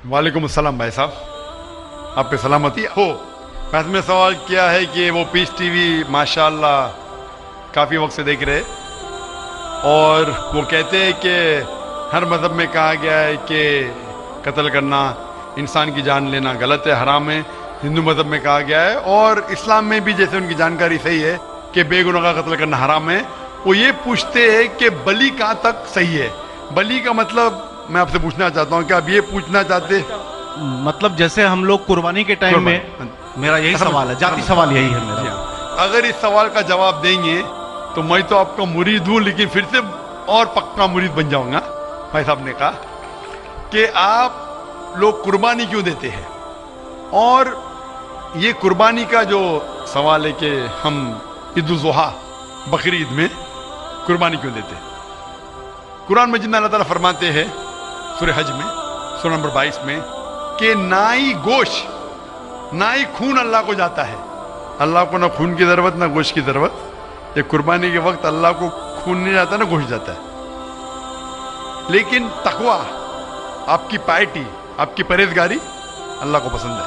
वालेकुम अस्सलाम भाई साहब, आप पे सलामती हो। मैं में सवाल किया है कि वो पीस टीवी माशाअल्लाह काफ़ी वक्त से देख रहे, और वो कहते हैं कि हर मज़हब में कहा गया है कि कत्ल करना, इंसान की जान लेना गलत है, हराम है। हिंदू मज़हब में कहा गया है और इस्लाम में भी, जैसे उनकी जानकारी सही है, कि बेगुनाह का कत्ल करना हराम है। वो ये पूछते हैं कि बलि कहाँ तक सही है। बलि का मतलब मैं आपसे पूछना चाहता हूँ कि आप ये पूछना चाहते, मतलब जैसे हम लोग कुर्बानी के टाइम में, मेरा यही सवाल है, जाती सवाल यही है मेरा। अगर इस सवाल का जवाब देंगे तो मैं तो आपका मुरीद हूँ, लेकिन फिर से और पक्का मुरीद बन जाऊंगा। भाई साहब ने कहा कि आप लोग कुर्बानी क्यों देते हैं, और ये कुर्बानी का जो सवाल है कि हम ईद उल ज़ुहा, बकरी ईद में कुर्बानी क्यों देते हैं। कुरान मजीद में अल्लाह ताला फरमाते हैं सूरह हज में, सूरह नंबर 22 में, कि ना ही गोश्त ना ही खून अल्लाह को जाता है। अल्लाह को ना खून की ज़रूरत ना गोश्त की ज़रूरत। ये कुर्बानी के वक्त अल्लाह को खून नहीं जाता ना गोश्त जाता है। लेकिन तकवा, आपकी पायटी, आपकी परहेजगारी अल्लाह को पसंद है।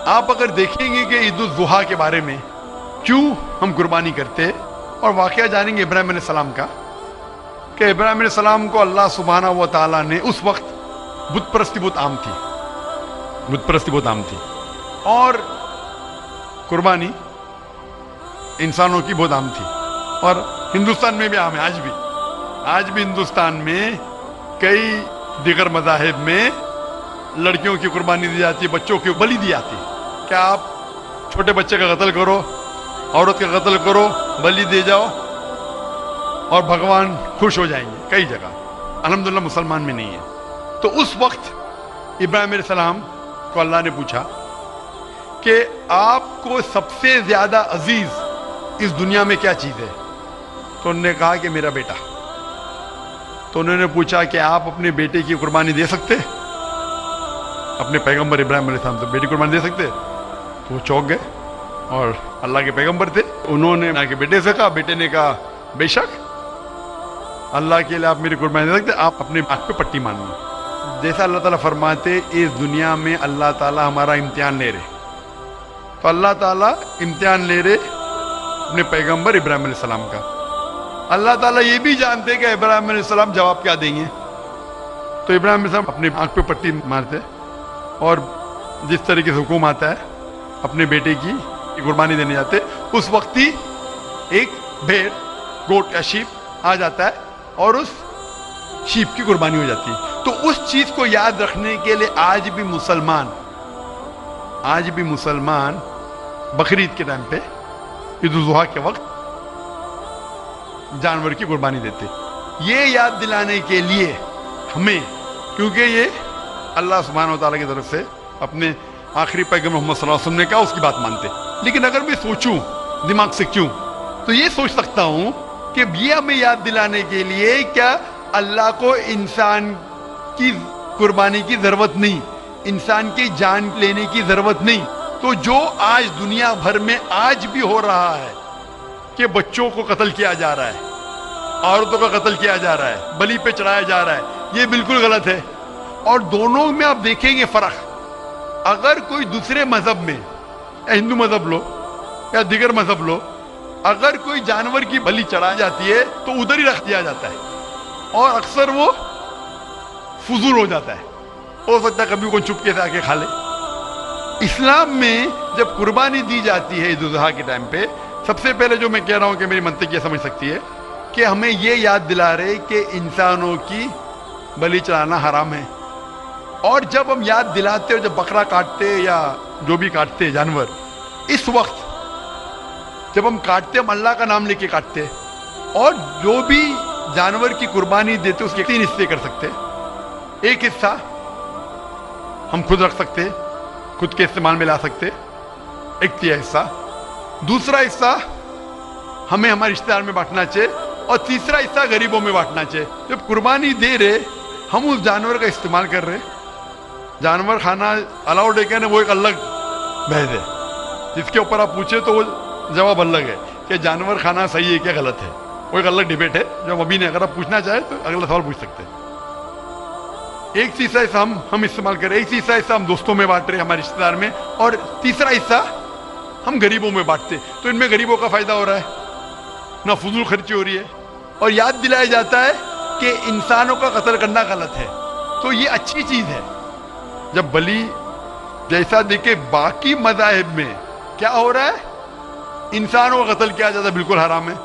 आप अगर देखेंगे कि ईद उल ज़ुहा के बारे में क्यों हम कुर्बानी करते हैं, और वाक़या जानेंगे इब्राहिम अलैहिस्सलाम का, कि इब्राहिम अलैहिस्सलाम को अल्लाह सुब्हानहू व तआला ने, उस वक्त बुत परस्ती बहुत आम थी, बुत परस्ती बहुत आम थी, और कुर्बानी इंसानों की बहुत आम थी, और हिंदुस्तान में भी आम है। आज भी हिंदुस्तान में कई दीगर मज़ाहिब में लड़कियों की कुर्बानी दी जाती है, बच्चों की बलि दी जाती है। क्या आप छोटे बच्चे का कत्ल करो, औरत का कत्ल करो, बलि दे जाओ और भगवान खुश हो जाएंगे। कई जगह अल्हम्दुलिल्लाह मुसलमान में नहीं है। तो उस वक्त इब्राहिम अलैहिस्सलाम को अल्लाह ने पूछा कि आपको सबसे ज्यादा अजीज इस दुनिया में क्या चीज है। तो उन्होंने कहा कि मेरा बेटा। तो उन्होंने पूछा कि आप अपने बेटे की कुर्बानी दे सकते, अपने पैगंबर इब्राहिम अलैहिस्सलाम से बेटी कुर्बानी दे सकते। तो वो चौंक गए, और अल्लाह के पैगंबर थे, उन्होंने अल्लाह के बेटे से कहा। बेटे ने कहा बेशक अल्लाह के लिए आप मेरी कुर्बानी दे सकते, आप अपने आँख पे पट्टी मान लो। जैसा अल्लाह ताला फरमाते, इस दुनिया में अल्लाह ताला हमारा इम्तिहान ले रहे, तो अल्लाह ताला इम्तिहान ले रहे अपने पैगंबर इब्राहिम अलैहिस्सलाम का। अल्लाह ताला ये भी जानते कि इब्राहिम अलैहिस्सलाम जवाब क्या देंगे। तो इब्राहिम अलैहिस्सलाम अपने आँख पे पट्टी मारते, और जिस तरीके से हुक्म आता है अपने बेटे की कुर्बानी देने जाते। उस वक्त ही एक भेड़, गोट या शीप आ जाता है, और उस शीप की कुर्बानी हो जाती है। तो उस चीज को याद रखने के लिए आज भी मुसलमान बकरी ईद के टाइम पे, ईद उल ज़ुहा के वक्त जानवर की कुर्बानी देते, ये याद दिलाने के लिए हमें, क्योंकि ये अल्लाह सुब्हानहू व तआला की तरफ से अपने आखिरी पैगंबर मोहम्मद सल्लल्लाहु अलैहि वसल्लम ने कहा, उसकी बात मानते। लेकिन अगर मैं सोचूं दिमाग से क्यों, तो ये सोच सकता हूं कि ये हमें याद दिलाने के लिए, क्या अल्लाह को इंसान की कुर्बानी की जरूरत नहीं, इंसान की जान लेने की जरूरत नहीं। तो जो आज दुनिया भर में आज भी हो रहा है कि बच्चों को कत्ल किया जा रहा है, औरतों का कत्ल किया जा रहा है, बलि पे चढ़ाया जा रहा है, ये बिल्कुल गलत है। और दोनों में आप देखेंगे फर्क। अगर कोई दूसरे मजहब में, या हिंदू मजहब लो या दिगर मजहब लो, अगर कोई जानवर की बलि चढ़ाई जाती है तो उधर ही रख दिया जाता है, और अक्सर वो फजूल हो जाता है। हो सकता है कभी कोई चुपके से आके खा ले। इस्लाम में जब कुर्बानी दी जाती है ईद उल ज़ुहा के टाइम पे, सबसे पहले जो मैं कह रहा हूं कि मेरी मंतिक ये समझ सकती है कि हमें ये याद दिला रहे कि इंसानों की बलि चढ़ाना हराम है। और जब हम याद दिलाते हो, जब बकरा काटते या जो भी काटते जानवर, इस वक्त जब हम काटते, हम अल्लाह का नाम लेके काटते, और जो भी जानवर की कुर्बानी देते उसके 3 हिस्से कर सकते। एक हिस्सा हम खुद रख सकते, खुद के इस्तेमाल में ला सकते, एक तिहाई हिस्सा। दूसरा हिस्सा हमें हमारे रिश्तेदार में बांटना चाहिए, और तीसरा हिस्सा गरीबों में बांटना चाहिए। जब कुर्बानी दे रहे, हम उस जानवर का इस्तेमाल कर रहे। जानवर खाना अलाउड है क्या नहीं, वो एक अलग बहस है, जिसके ऊपर आप पूछे तो वो जवाब अलग है कि जानवर खाना सही है क्या गलत है। वो एक अलग डिबेट है जो हम अभी नहीं, अगर आप पूछना चाहे तो अगला सवाल पूछ सकते हैं। एक तीसरा हिस्सा हम इस्तेमाल करें, एक तीसरा हिस्सा हम दोस्तों में बांट रहे हैं, हमारे रिश्तेदार में, और तीसरा हिस्सा हम गरीबों में बांटते, तो इनमें गरीबों का फायदा हो रहा है, ना फजूल खर्ची हो रही है, और याद दिलाया जाता है कि इंसानों का कत्ल करना गलत है। तो ये अच्छी चीज है। जब बलि जैसा देखे बाकी मज़ाहिब में क्या हो रहा है, इंसानों का कत्ल किया जाता है, बिल्कुल हराम है।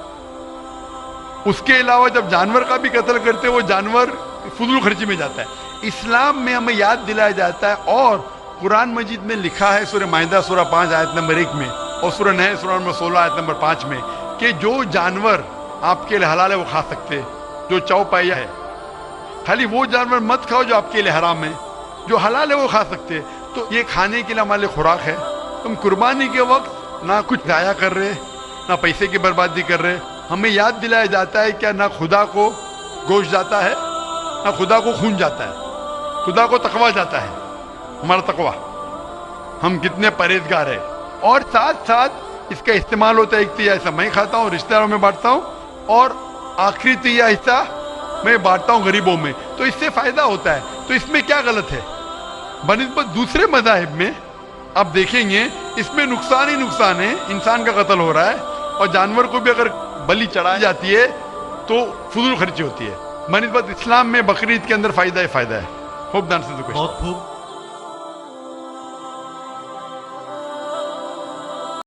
उसके अलावा जब जानवर का भी कत्ल करते हैं, वो जानवर फजूल खर्ची में जाता है। इस्लाम में हमें याद दिलाया जाता है, और कुरान मजीद में लिखा है सूरह माइदा सूरह 5 आयत नंबर 1 में, और सूरह नह सूरह नंबर 16 आयत नंबर 5 में, कि जो जानवर आपके लिए हलाल है वो खा सकते, जो चौपाया है, खाली वो जानवर मत खाओ जो आपके लिए हराम है, जो हलाल है वो खा सकते। तो ये खाने के लिए हमारे लिए खुराक है। तुम कुर्बानी के वक्त ना कुछ जाया कर रहे, ना पैसे की बर्बादी कर रहे। हमें याद दिलाया जाता है क्या ना खुदा को गोश्त जाता है, ना खुदा को खून जाता है, खुदा को तकवा जाता है, हमारा तकवा, हम कितने परहेजगार है। और साथ साथ इसका इस्तेमाल होता है, एक तिया हिस्सा मैं खाता हूँ, रिश्तेदारों में बांटता हूँ, और आखिरी तिया हिस्सा मैं बांटता हूँ गरीबों में, तो इससे फायदा होता है। तो इसमें क्या गलत है? बनिस्बत दूसरे मज़ाहिब में आप देखेंगे इसमें नुकसान ही नुकसान है, इंसान का कत्ल हो रहा है, और जानवर को भी अगर बलि चढ़ाई जाती है तो फजूल खर्ची होती है। बनिस्बत इस्लाम में बकरीद के अंदर फायदा ही फायदा है। खूब दान से बहुत खूब।